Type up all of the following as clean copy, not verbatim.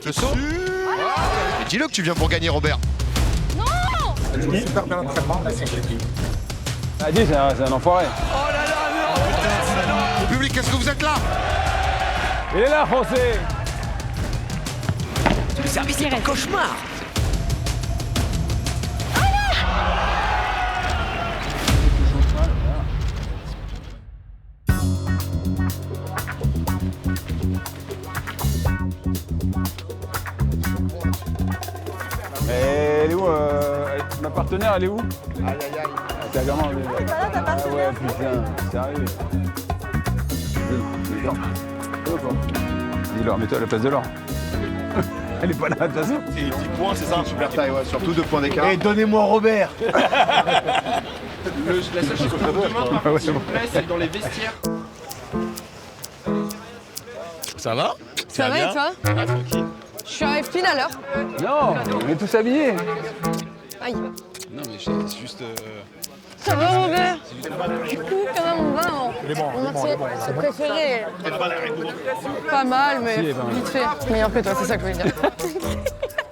Le saut. Mais dis-le que tu viens pour gagner, Robert. Elle joue super bien l'entraînement, mais c'est critique. Ah, dis, c'est un enfoiré. Oh là là, non. Au public, est-ce que vous êtes là? Il est là, Français. Le service est un cauchemar. Mais elle est où ma partenaire, elle est où? Aïe, aïe, aïe. T'as vraiment... Ah ouais, putain, sérieux. Dis-leur, mets-toi à la place de l'or. Elle est pas là, de toute façon. C'est 10 points, c'est ça? Super taille, ouais, surtout 2 points d'écart. Et donnez-moi Robert. La seule chose qu'on vous demande, s'il vous plaît, c'est dans les vestiaires. Ça va? Ça va et toi? Ah, tranquille. Je arrive pile à l'heure. Non, on est tous habillés. Aïe. Non, mais c'est juste. Ça va Robert? Du coup, quand même, on va en... Il est bon, il est bon, il est bon. C'est préféré. Pas mal, mais Si, pas mal. vite fait. Meilleur que toi, c'est ça que je voulais dire.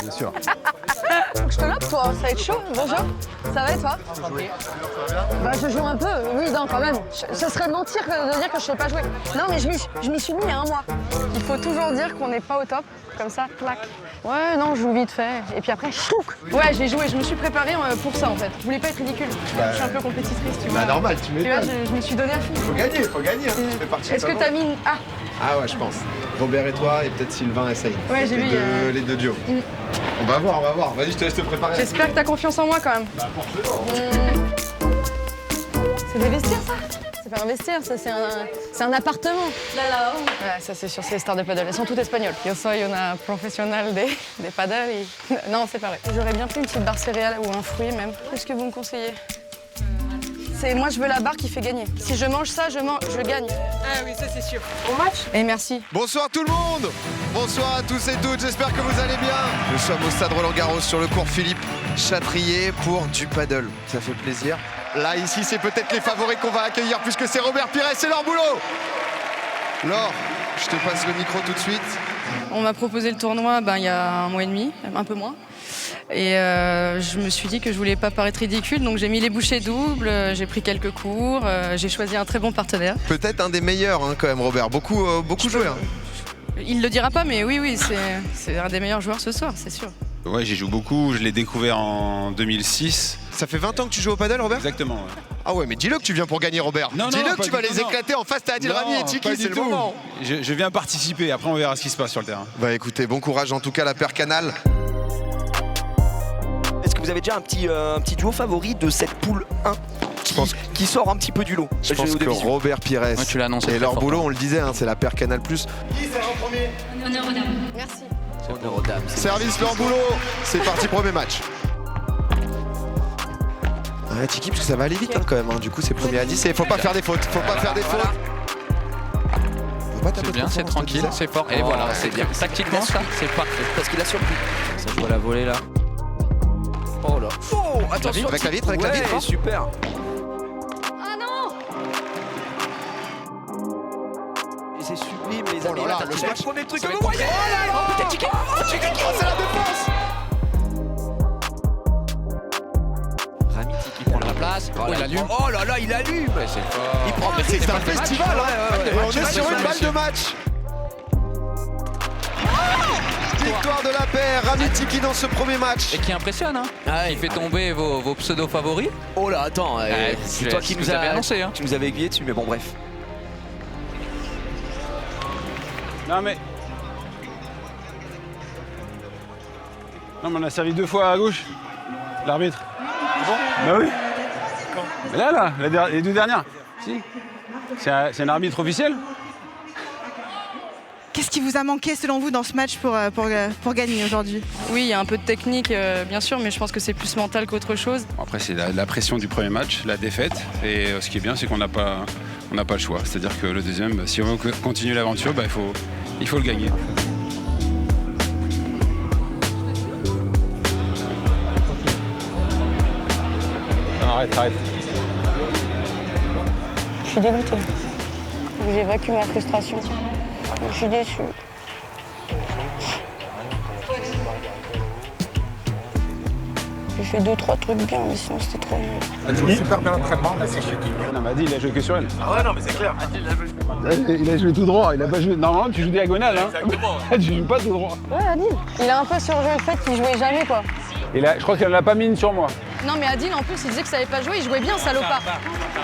Bien sûr. Faut que je te note, toi. Ça va être chaud. Bonjour. Ça va et toi? Bah, je joue un peu. Oui, non, quand même. Ce serait de mentir de dire que je sais pas jouer. Non, mais je m'y suis mis il y a un mois. Il faut toujours dire qu'on n'est pas au top. Comme ça, clac. Ouais, non, je joue vite fait. Et puis après, chouc. Ouais, j'ai joué. Je me suis préparée pour ça, en fait. Je voulais pas être ridicule. Je suis un peu compétitrice, tu vois. Bah, normal, tu Tu vois, m'étonnes. je me suis donné à fond. Faut gagner, hein. Ça fait partie de Est-ce ta que t'as mis une... Ah, Ah ouais, je pense. Robert et toi, et peut-être Sylvain et Saïd. Ouais, j'ai vu, Les deux duos. On va voir, on va voir. Vas-y, je te laisse te préparer. j'espère que t'as confiance en moi quand même. C'est des vestiaires, ça? C'est pas un vestiaire, ça, c'est un appartement. Ouais, ça, c'est sûr, c'est les stars de paddle. Elles sont toutes espagnoles. Yo soy una professionnelle des paddle. Non, c'est pas vrai. J'aurais bien pris une petite barre céréale ou un fruit même. Qu'est-ce que vous me conseillez? Moi, je veux la barre qui fait gagner. Si je mange ça, je gagne. Ah oui, ça, c'est sûr. Bon match. Et merci. Bonsoir tout le monde. Bonsoir à tous et toutes, j'espère que vous allez bien. Nous sommes au stade Roland-Garros sur le cours Philippe Chatrier pour du paddle. Ça fait plaisir. Là, ici, c'est peut-être les favoris qu'on va accueillir puisque c'est Robert Pires et Laure Boulot. Laure, je te passe le micro tout de suite. On m'a proposé le tournoi il y a un mois et demi, un peu moins. Et je me suis dit que je voulais pas paraître ridicule, donc j'ai mis les bouchées doubles, j'ai pris quelques cours, j'ai choisi un très bon partenaire. Peut-être un des meilleurs hein, quand même, Robert. Beaucoup joué. Hein. Il le dira pas, mais oui, c'est un des meilleurs joueurs ce soir, c'est sûr. Ouais, j'y joue beaucoup, je l'ai découvert en 2006. Ça fait 20 ans que tu joues au paddle, Robert? Exactement. Ouais. Ah ouais, mais dis-le que tu viens pour gagner, Robert. Non, dis-le que pas tu vas du les tout, non. éclater en face. T'as Adil Rami et Tiki, c'est le moment. Je viens participer, après on verra ce qui se passe sur le terrain. Bah écoutez, bon courage en tout cas, la paire Canal. Est-ce que vous avez déjà un petit duo favori de cette poule 1 qui sort un petit peu du lot? Je pense que Robert Pires tu l'as annoncé et très Laure fort. Boulot, on le disait, hein, c'est la paire Canal+. Merci. Honneur aux dames. Service Laure Boulot, c'est parti, premier match. Ouais, Tiki, parce que ça va aller vite hein, quand même. Hein. Du coup, c'est premier à 10 et faut pas faire des fautes. Faut pas faire des fautes. Faut pas taper C'est bien, trop c'est fort, tranquille, je te disais. c'est fort. Et voilà, c'est bien. Tactiquement, ça, c'est parfait. Parce qu'il a surpris. Ça joue à la volée là. Oh là. Oh, attention. Avec la vitre, avec la Ouais, vitre. Hein. super. Ah non! Et c'est sublime les Oh amis. là là, Là, le c'est smash. le premier truc Ça que va vous être voyez. trop- Oh là là. Peut-être Tiki. Oh, c'est la défense. Rami Tiki prend la place. Oh, il allume. Oh là là, il allume. C'est fort. Il prend. C'est un festival. Hein. Et on est sur une balle de match. Victoire de la paire, Rami Tiki dans ce premier match. Et qui impressionne, hein. Ah, Il fait tomber vos pseudo-favoris. Oh là, attends. C'est toi qui ce nous que t'avais annoncé, hein. Tu nous avais aiguillé dessus, mais bon, bref. Non mais on a servi 2 fois à gauche, l'arbitre. Bah oui. Mais là, les 2 dernières. Si. C'est un arbitre officiel. Qu'est-ce qui vous a manqué selon vous dans ce match pour gagner aujourd'hui? Oui, il y a un peu de technique, bien sûr, mais je pense que c'est plus mental qu'autre chose. Bon, après, c'est la pression du premier match, la défaite. Et ce qui est bien, c'est qu'on n'a pas le choix. C'est-à-dire que le deuxième, si on veut continuer l'aventure, bah, il faut le gagner. Non, arrête. Je suis dégoûtée. J'évacue ma frustration. Je suis déçue. fait 2-3 trucs bien, mais sinon c'était trop nul. Elle joue super bien l'entraînement, là, c'est chic. Non, mais Adi, il a joué que sur elle. Ah ouais, non, mais c'est clair. Il a joué tout droit, il a pas joué. Normalement, tu joues diagonale, hein. Exactement. Tu joues pas tout droit. Ouais, Adil, il a un peu surjoué le fait qu'il jouait jamais, quoi. Et là, je crois qu'elle en a pas mis une sur moi. Non, mais Adil, en plus, il disait que ça savait pas jouer, il jouait bien, salopard.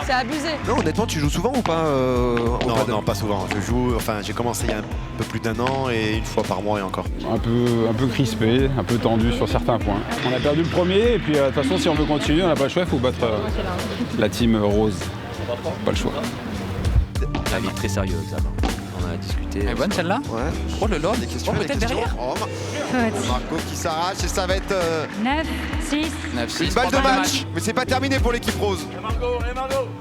C'est abusé. Non, honnêtement, tu joues souvent ou pas Non, pas souvent. Je joue, enfin, j'ai commencé il y a un peu plus d'1 an et une fois par mois et encore. Un peu crispé, un peu tendu sur certains points. On a perdu le premier et puis de toute façon, si on veut continuer, on n'a pas le choix, il faut battre la team rose. Pas le choix. La vie très sérieux, examen. On a discuté. Elle est bonne celle-là? Ouais. Oh le lord. Des questions, Oh, des peut-être questions. derrière. Oh, Marco qui s'arrache et ça va être 9, 6. 9-6. une balle de match. Mais c'est pas terminé pour l'équipe rose.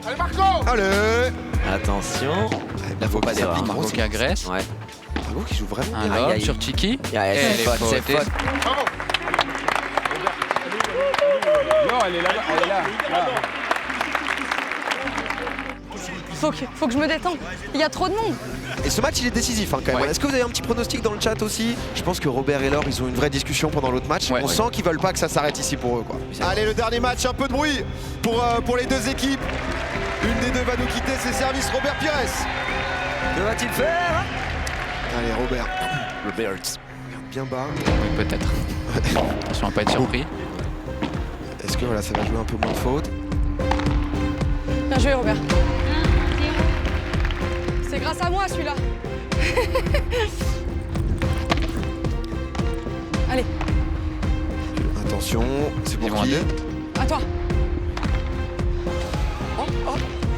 Allez, Marco! Allez. Attention. Là, faut pas d'erreur. Marco qui agresse. Ouais. Marco qui joue vraiment Un bien. Aïe, lob aïe. sur Chiki. Yeah, Et c'est elle est faute, c'est fautée. faute. Non, elle est là-bas, elle est là. Faut que je me détende. Il y a trop de monde. Et ce match, il est décisif hein, quand même. Ouais. Est-ce que vous avez un petit pronostic dans le chat aussi? Je pense que Robert et Laure, ils ont une vraie discussion pendant l'autre match. Ouais. On sent qu'ils veulent pas que ça s'arrête ici pour eux, quoi. Allez, le dernier match, un peu de bruit pour les deux équipes. Une des deux va nous quitter, c'est service Robert Pires. Que va-t-il faire? Allez, Robert. Robert. Bien bas. Oui, peut-être. Attention à pas être surpris. Est-ce que voilà, ça va jouer un peu moins de fautes? Bien joué, Robert. C'est grâce à moi, celui-là. Allez, Attention, c'est Ils pour vont à qui? deux. à toi. Oh,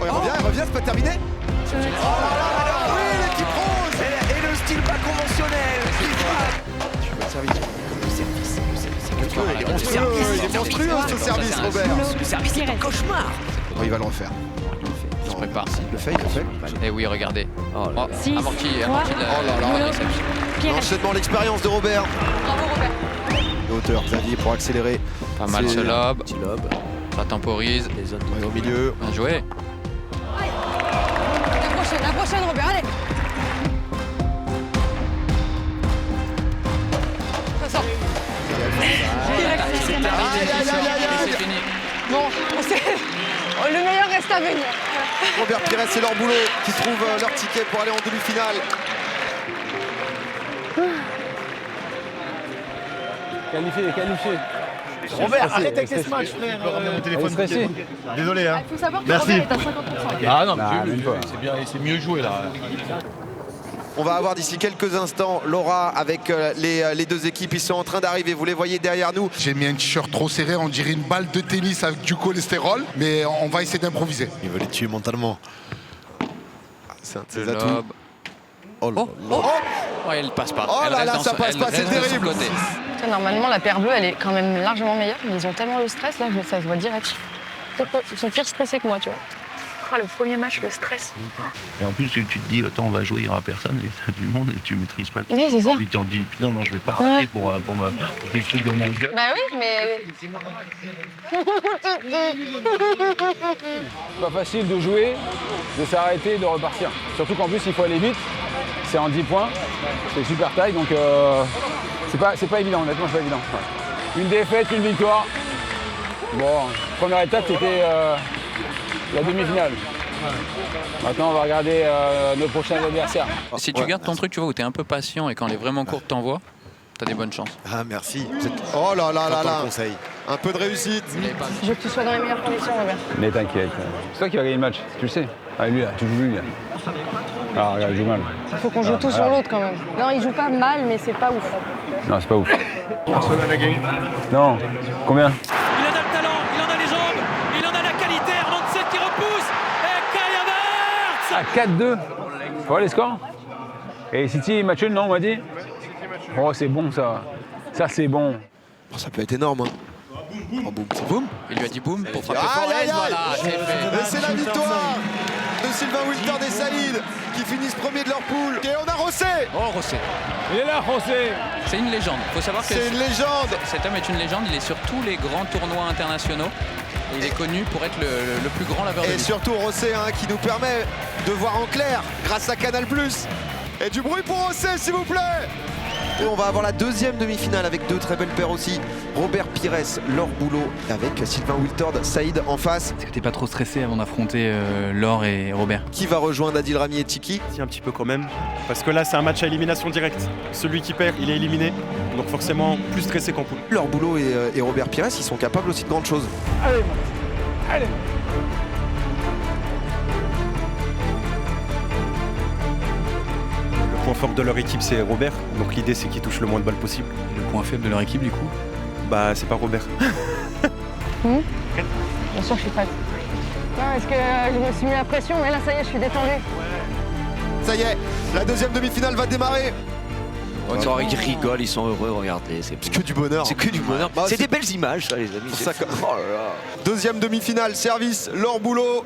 elle revient, c'est pas terminé? Oh là là là, oui, l'équipe rose! Et le style pas conventionnel. Tu veux le service? Il est monstrueux, il est monstrueux ce service, Robert. Le service est un cauchemar. Oh, il va le refaire. Il se prépare. Il le fait, il le fait. Et oui, regardez. Oh là. Oh, Six, amorti de Oh là là. la réception. L'enchaînement, l'expérience de Robert. Bravo, Robert. De hauteur, Xavier pour accélérer. Pas mal ce lob. Petit lob. Ça temporise. Les zones Ouais, de au milieu. Bien joué. La prochaine, Robert, allez. Ça sort. Aïe, aïe, aïe, aïe, Et aïe. c'est fini. Bon, le meilleur reste à venir. Robert Pires, c'est leur boulot qui trouvent leur ticket pour aller en demi-finale. Qualifié. Robert, arrête avec tes matchs, frère. Mon téléphone. Stressé. Désolé, hein. Il faut savoir que Merci. Robert est à 50%. Ah non, mais Bah, même pas. c'est bien, c'est mieux joué là. On va avoir d'ici quelques instants Laura avec les deux équipes. Ils sont en train d'arriver, vous les voyez derrière nous. J'ai mis un t-shirt trop serré, on dirait une balle de tennis avec du cholestérol, mais on va essayer d'improviser. Il veut les tuer mentalement. C'est un de Le ses atouts. lob. Oh là Oh, là. oh, elle passe pas. Oh Elle là reste là, dans ça son- passe elle pas, c'est reste de son terrible. côté. Normalement, la paire bleue, elle est quand même largement meilleure, mais ils ont tellement le stress, là, ça se voit direct. Ils sont pire stressés que moi, tu vois. Ah, le premier match, le stress. Et en plus, tu te dis, attends, on va jouer, il n'y aura personne, et t'as du monde, et tu maîtrises pas. Oui, c'est ça. Puis tu te dis, putain, non, je vais pas rater pour des trucs dans ma gueule. Bah oui, mais... C'est pas facile de jouer, de s'arrêter, de repartir. Surtout qu'en plus, il faut aller vite. C'est en 10 points. C'est super taille, donc c'est pas évident, honnêtement, c'est pas évident. Ouais. Une défaite, une victoire. Bon, première étape, c'était la demi-finale. Maintenant, on va regarder nos prochains adversaires. Si tu gardes ton truc, tu vois, où t'es un peu patient et quand elle est vraiment courte, t'envoies, t'as des bonnes chances. Ah, merci. Oh là là là J'entends là. le conseil. Un peu de réussite. Je veux que tu sois dans les meilleures conditions, Robert. Mais t'inquiète, c'est toi qui vas gagner le match, tu le sais. Ah, lui là, tu joues lui là. Ah, regarde, il joue mal. Il faut qu'on joue tous sur l'autre, quand même. Non, il joue pas mal, mais c'est pas ouf. Non, c'est pas ouf. Non, combien? Il en a le talent, il en a les jambes, il en a la qualité. Hermansen qui repousse. Et Kai Havertz. Ah, 4-2. Voilà les scores. Et City, match nul, non, on m'a dit? Oh, c'est bon ça. Ça, c'est bon. Oh, ça peut être énorme. Hein. Oh, boum, c'est boum. Il lui a dit boum pour frapper Aïe, fort. aïe, Et aïe. voilà, c'est fait. Et c'est la victoire de Sylvain Wiltord et Saïd qui finissent premiers de leur poule. Et on a Rossé. Oh, Rossé. Il est là, José. C'est une légende. Faut savoir que C'est une légende. cet homme est une légende. Il est sur tous les grands tournois internationaux. Et il est connu pour être le plus grand laveur de Et but. surtout Rossé hein, qui nous permet de voir en clair grâce à Canal+. Et du bruit pour Rossé, s'il vous plaît. Et on va avoir la deuxième demi-finale avec deux très belles paires aussi. Robert Pires, Laure Boulot avec Sylvain Wiltord, Saïd en face. Est-ce que t'es pas trop stressé avant d'affronter Laure et Robert? Qui va rejoindre Adil Rami et Tiki? Si, un petit peu quand même. Parce que là, c'est un match à élimination directe. Celui qui perd, il est éliminé. Donc forcément, plus stressé qu'en poule. Laure Boulot et Robert Pires, ils sont capables aussi de grandes choses. Allez, allez. Le point fort de leur équipe, c'est Robert. Donc l'idée, c'est qu'il touche le moins de balles possible. Et le point faible de leur équipe, du coup? Bah, c'est pas Robert. Bien sûr, je suis prête. Non, est-ce que je me suis mis la pression? Mais là, ça y est, je suis détendue. Ça y est, la deuxième demi-finale va démarrer. Oh, ils rigolent, ils sont heureux, regardez. C'est que du bonheur. C'est que du bonheur. Bah, c'est des belles images, ça, les amis. Ça, Oh là là. deuxième demi-finale, service, Laure Boulot.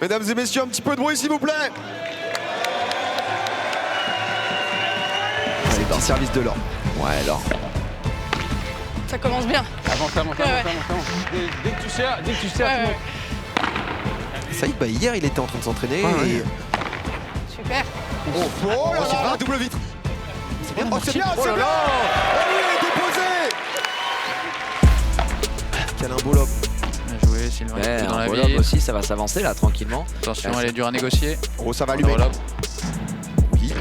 Mesdames et messieurs, un petit peu de bruit, s'il vous plaît. C'est un service de Laure. Ouais, Laure. Ça commence bien. Avance. Dès que tu sers, Ouais. Saïd, bah, hier, il était en train de s'entraîner. Et... Super. Oh là là, la double vitre. C'est bien, c'est bien, c'est bien. Oh oui, il est déposé. Quel un beau lob. Bien joué, Sylvain. Ouais, Dans la un vie. lob aussi, ça va s'avancer là, tranquillement. Attention, elle est dure à négocier. Oh, ça va allumer. Oui.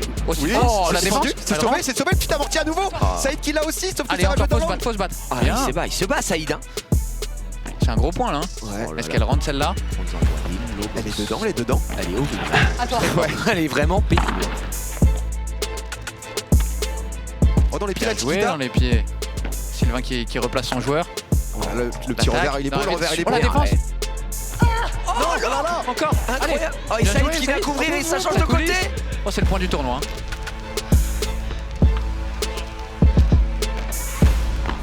Oui. Oh, la défense. C'est sauvé, c'est sauvé, petit amorti à nouveau. Saïd qui l'a aussi, sauf que Allez, ça va encore, jouer faut se battre. Ah, il se bat, Saïd. Hein. C'est un gros point là. Ouais. Est-ce qu'elle rentre celle-là? Elle est dedans, elle est dedans. Elle est horrible. À toi. Ouais, elle est vraiment pénible. Oh, dans les pieds, Bien la joué Chiquita. dans les pieds. Sylvain qui replace son joueur. Voilà, le petit revers, il est beau, le revers, il est beau. La défense. Oh là là, Encore. Allez. Incroyable. Oh, et Bien Saïd joué, qui vient Saïd. couvrir et ça change La de côté. coulisse. Oh, c'est le point du tournoi.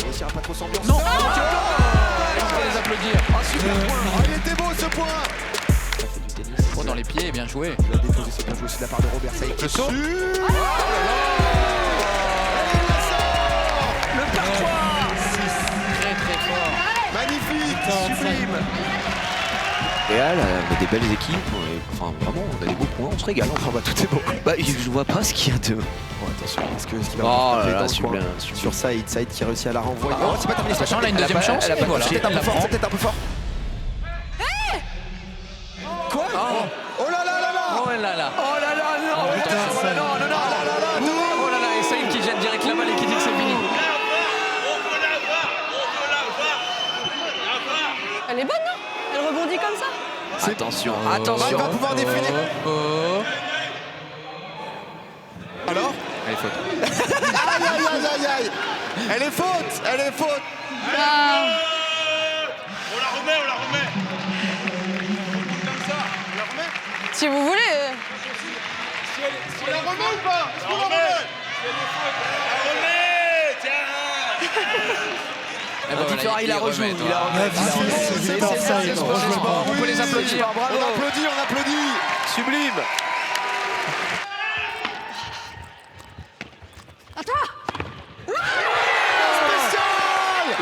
On essaiera pas trop s'ambiancer. Non. On va les applaudir. Super point. Il était beau ce point. Oh, dans les pieds, bien joué. Il a déposé, c'est bien joué aussi de la part de Robert Saïd. Le saut. Le parfois. Très très fort. Magnifique, sublime. Real, on a des belles équipes. Enfin, vraiment, on a des beaux points, on se régale. Enfin, bah, tout est beau. Bah, je vois pas ce qu'il y a de. Oh, attention, est-ce qu'il va Oh rentrer là dans là, le coin sublime. sur Saïd qui a réussi à la renvoyer. Oh, c'est pas terminé. attention, elle a une deuxième chance. elle a Et pas voilà. touché. C'est peut-être un peu Elle la fort, prend. c'est peut-être un peu fort. Quoi? Oh là là là là. Oh là là. Oh là là, non. Oh, putain, Oh là là, non, non. Oh là là, et Saïd qui jette direct la balle et qui dit que c'est fini. Elle est bonne, non? Elle rebondit comme ça? Attention, Il attention. va pouvoir définir. Oh. Alors? Elle est faute. Aïe aïe aïe aïe aïe. Elle est faute, elle est faute. Ah. On la remet. Si vous voulez. On la remet ou pas? On la remet. Eh ben voilà, Il a rejoint. remet, toi. Il a On peut les applaudir. On applaudit. Sublime. À toi.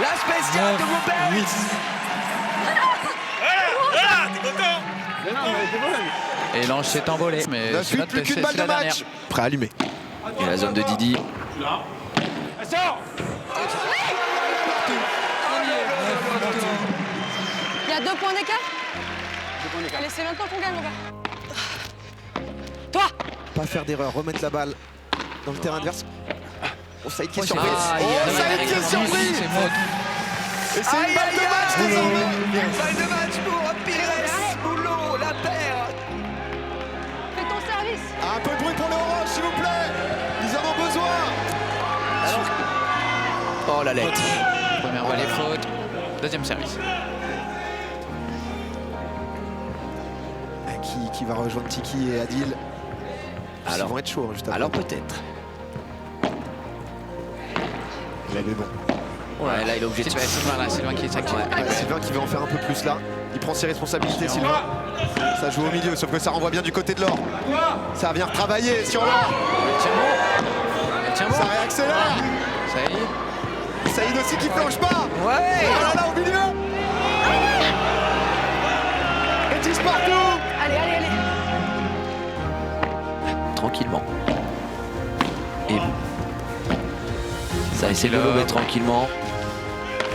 La spéciale de Robert. Voilà, t'es content? Et l'ange s'est envolé. Mais La suite, plus qu'une balle de match. Prêt à allumer. Et la zone de Didi. Il y a 2 points d'écart? Allez, c'est maintenant qu'on gagne, mon gars. Toi. Pas faire d'erreur, remettre la balle dans le terrain adverse. Oh, Saïd qui est surpris. Ah, Saïd qui est surpris. C'est faute. Et c'est une balle de match désormais. Balle de match pour Pires. Boulot, la paire. Fais ton service. Un peu de bruit pour les oranges, s'il vous plaît. Ils en ont besoin. Oh la lettre. Première balle est faute. Deuxième service. Qui va rejoindre Tiki et Adil. Ils vont être chauds hein, juste après. Alors peut-être. Mais bon. Ouais, là il est obligé de se faire. Sylvain qui est sacré. Sylvain qui veut en faire un peu plus là. Il prend ses responsabilités, Sylvain. Ça joue au milieu, sauf que ça renvoie bien du côté de l'or. Ça vient retravailler sur l'or. Ça réaccélère. Saïd aussi qui planche pas. Ouais. Oh là là, au milieu. Et 10 partout. Allez. Tranquillement. Et va essayer de le lever tranquillement.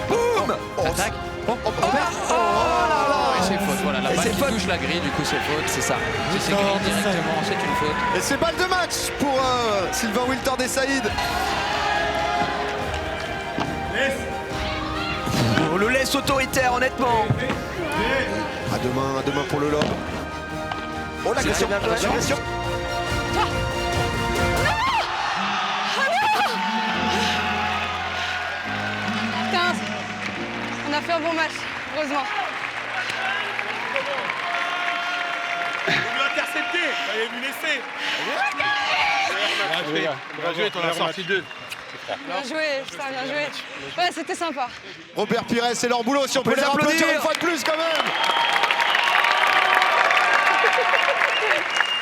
Boum. Attaque. Et c'est faute, voilà, la balle qui touche la grille, du coup c'est faute. C'est ça. Si c'est grille directement, c'est une faute. Et c'est balle de match pour Sylvain Wilter des Saïd. On le laisse autoritaire, honnêtement. À demain pour le lob. Oh l'agression, l'agression. 15. On a fait un bon match, heureusement. Vous lui interceptez, vous allez lui laisser. Bien joué, t'en as sorti 2. Bien joué, putain, bien joué. Ouais, c'était sympa. Robert Pires, c'est leur boulot, si on peut les applaudir une fois de plus quand même.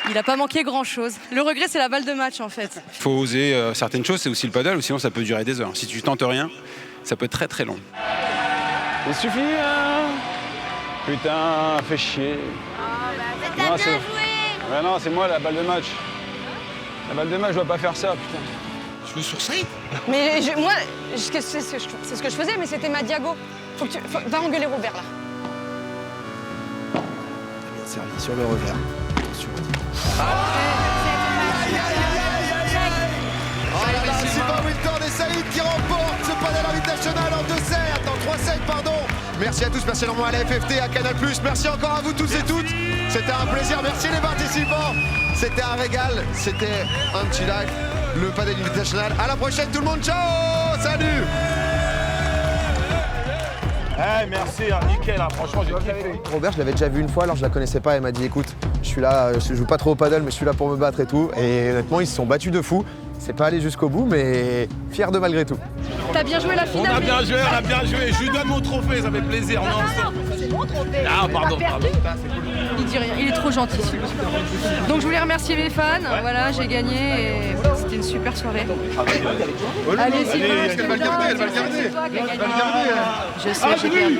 Il n'a pas manqué grand-chose. Le regret, c'est la balle de match, en fait. Il faut oser certaines choses, c'est aussi le paddle, ou sinon ça peut durer des heures. Si tu tentes rien, ça peut être très très long. Il suffit, hein. Putain, fais chier. T'as bien joué. Ouais, non, c'est moi la balle de match. La balle de match, je dois pas faire ça, putain. Je veux sur site. Mais moi, c'est ce que je faisais, mais c'était ma diago. Va engueuler Robert, là. Bien servi sur le revers. Attention. Sylvain Wilter des Saïd qui remporte ce Padel Invitational en 3-7, pardon. Merci à tous, merci énormément à la FFT, à Canal+. Merci encore à vous tous et toutes. C'était un plaisir, merci les participants. C'était un régal, c'était un petit live. Le Padel Invitational. À la prochaine tout le monde, ciao. Salut. Merci, nickel, franchement j'ai kiffé. Robert, je l'avais déjà vu une fois, alors je la connaissais pas. Elle m'a dit écoute, je suis là, je joue pas trop au paddle, mais je suis là pour me battre et tout. Et honnêtement, ils se sont battus de fou. C'est pas allé jusqu'au bout, mais fier de malgré tout. T'as bien joué la finale. On a bien joué, je lui donne mon trophée, ça fait plaisir. C'est mon trophée. Ah, pardon. Il dit rien, il est trop gentil celui-là. Donc je voulais remercier mes fans, voilà, j'ai gagné et c'était une super soirée. Allez, Sylvain, elle va le garder, elle va le garder. Je sais, j'ai perdu.